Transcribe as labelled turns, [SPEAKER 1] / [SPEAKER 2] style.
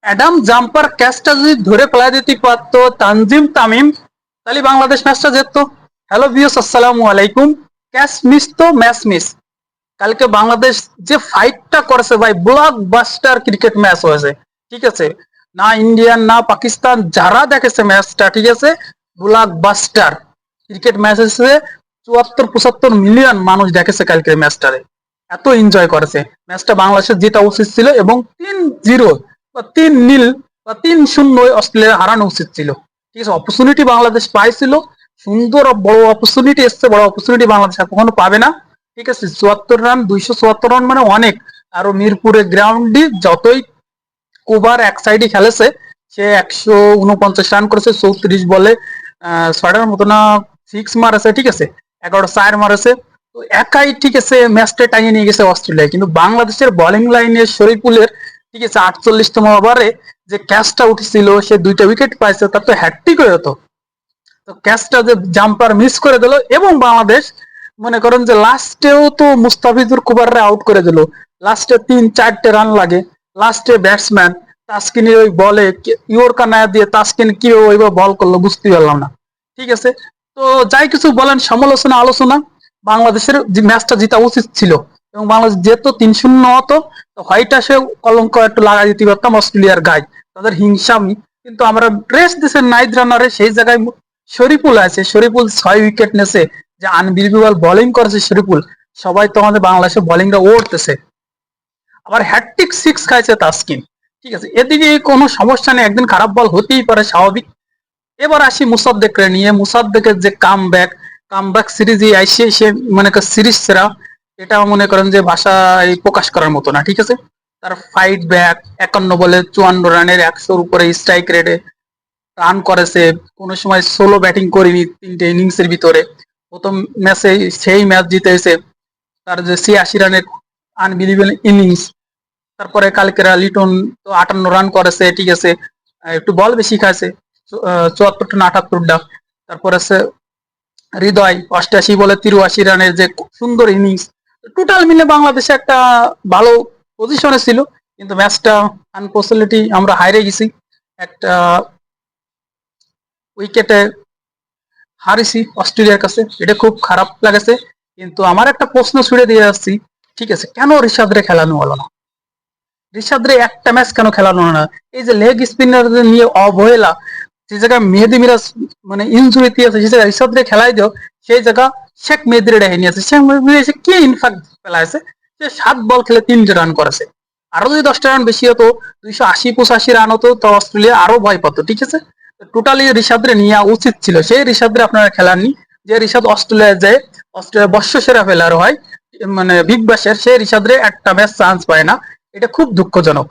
[SPEAKER 1] Adam jumper ক্যাচটা যদি ধরে ফেলা দিতে পারতো তানজিম তামিম, তাহলে বাংলাদেশ ম্যাচটা জিততো। হ্যালো ভিউস, আসসালামু আলাইকুম। ক্যাচ মিস তো ম্যাচ মিস। কালকে বাংলাদেশ যে ফাইটটা করেছে ভাই, ব্লক বাস্টার ক্রিকেট ম্যাচ হয়েছে। ঠিক আছে, না ইন্ডিয়ান না পাকিস্তান যারা দেখেছে ম্যাচটা, ঠিক আছে, ব্লক বাস্টার ক্রিকেট ম্যাচ হয়েছে। 74-75 মিলিয়ন মানুষ দেখেছে কালকে ম্যাচটারে, এত এনজয় করেছে ম্যাচটা। বাংলাদেশের জেতা উচিত ছিল এবং 3-0 বা 3-0 বা 3-0 অস্ট্রেলিয়া হারানো উচিত ছিল। ঠিক আছে, অপরচুনিটি বাংলাদেশ পাইছিল, সুন্দর বড় অপরচুনিটি এসছে, বড় অপরচুনিটি বাংলাদেশ আর কখনো পাবে না। ঠিক আছে, 74 রান, 274 রান মানে অনেক। আরো মিরপুরে গ্রাউন্ডে যতই কুবার এক সাইডে খেলেছে, সে 149 রান করেছে 34 বলে, 6টার মতো না সিক্স মারেছে। ঠিক আছে, 11টা চার মারেছে। তো একাই, ঠিক আছে, ম্যাচটা টাঙিয়ে নিয়ে গেছে অস্ট্রেলিয়া। কিন্তু বাংলাদেশের বোলিং লাইনে শরীফুলের, ঠিক আছে, 48তম ওভারে যে ক্যাচটা উঠেছিল, সে 2টা উইকেট পাইছে, তার তো হ্যাটট্রিক হয়ে যেত। তো ক্যাচটা যে জাম্পার মিস করে দিল, এবং বাংলাদেশ মনে করেন যে লাস্টেও তো মুস্তাফিজুর কুবাররা আউট করে দিল। লাস্টে 3-4টে রান লাগে। লাস্টে ব্যাটসম্যান তাসকিনের ওই বলে ইয়র্কা না দিয়ে তাসকিন কি ওইভাবে বল করলো বুঝতে পারলাম না। ঠিক আছে, তো যাই কিছু বলেন, সমালোচনা আলোচনা, বাংলাদেশের যে ম্যাচটা জিতা উচিত ছিল এবং বাংলাদেশ যেহেতু 3-0 হতো, তো হোয়াইট আসে কলঙ্ক একটু লাগাই দিতে পারতাম অস্ট্রেলিয়ার গায়ে, তাদের হিংসামি। কিন্তু আমরা রেস্ট দিছে নাইট রানারে, সেই জায়গায় শরীফুল আছে, শরীফুল 6 উইকেট নেছে, যে আনবিলিভেবল বোলিং করেছে শরীফুল। সবাই তো আমাদের বাংলাদেশের বোলিংটা ওড়তেছে। আবার হ্যাটট্রিক সিক্স খাইছে তাসকিন। ঠিক আছে, এদিকে কোনো সমস্যা নেই, একদিন খারাপ বল হতেই পারে, স্বাভাবিক। এবার আসি মুসাদ্দেককে নিয়ে। মুসাদ্দেকের যে কামব্যাক সিরিজে আইসে সে মনে করেন সিরিজ সেরা। এটা মনে করেন যে ভাষায় প্রকাশ করার মতো না। ঠিক আছে, তার ফাইট ব্যাক, 51 বলে 54 রানের 100-র উপরে স্ট্রাইক রেটে রান করেছে। কোনো সময় সোলো ব্যাটিং করিনি 3টে ইনিংসের ভিতরে। প্রথম ম্যাচে সেই ম্যাচ জিতেছে, তার যে 86 রানের আনবিলিভেবল ইনিংস। তারপরে কালকেরা লিটন তো 58 রান করেছে। ঠিক আছে, একটু বল বেশি খাইছে, 74টা না 78টা। তারপরে আছে হৃদয়, 88 বলে 83 রানের যে সুন্দর ইনিংস। টোটাল মিলে বাংলাদেশে একটা ভালো পজিশনে ছিল, কিন্তু ম্যাচটা আনফর্চুনেটলি আমরা হারিয়ে গেছি। একটা উইকেটে হারিছি অস্ট্রেলিয়ার কাছে, এটা খুব খারাপ লাগেছে। কিন্তু আমার একটা প্রশ্ন ছুড়ে দিয়ে যাচ্ছি, ঠিক আছে, কেন ঋষাদরে খেলানো হলো না? ঋষাদরে একটা ম্যাচ কেন খেলানো হলো না? এই যে লেগ স্পিনার নিয়ে অবহেলা, যে জায়গায় মেহেদি মিরাজ মানে ইনজুরিতে আছে, সেই জায়গায় ঋষাদরে খেলাই দিও। সেই জায়গা শেখ মেহেদিরে ডেকে নিয়ে আছে। শেখ মেহেদি এসে কি ইনফ্যাক্ট ফেলাইছে, সে 7 বল খেলে 3টে রান করেছে। আরো যদি 10টা রান বেশি হতো, 280-85 রান হতো, তো অস্ট্রেলিয়া আরো ভয় পাতো। ঠিক আছে, টোটালি ঋষাদরে নেওয়া উচিত ছিল, সেই ঋষাদরে আপনারা খেলাননি। যে ঋষাদ অস্ট্রেলিয়ায় যায়, অস্ট্রেলিয়া বর্ষসেরা প্লেয়ার হয়, মানে বিগ ব্যাশের, সেই ঋষাদরে একটা ম্যাচ চান্স পায় না। এটা খুব দুঃখজনক।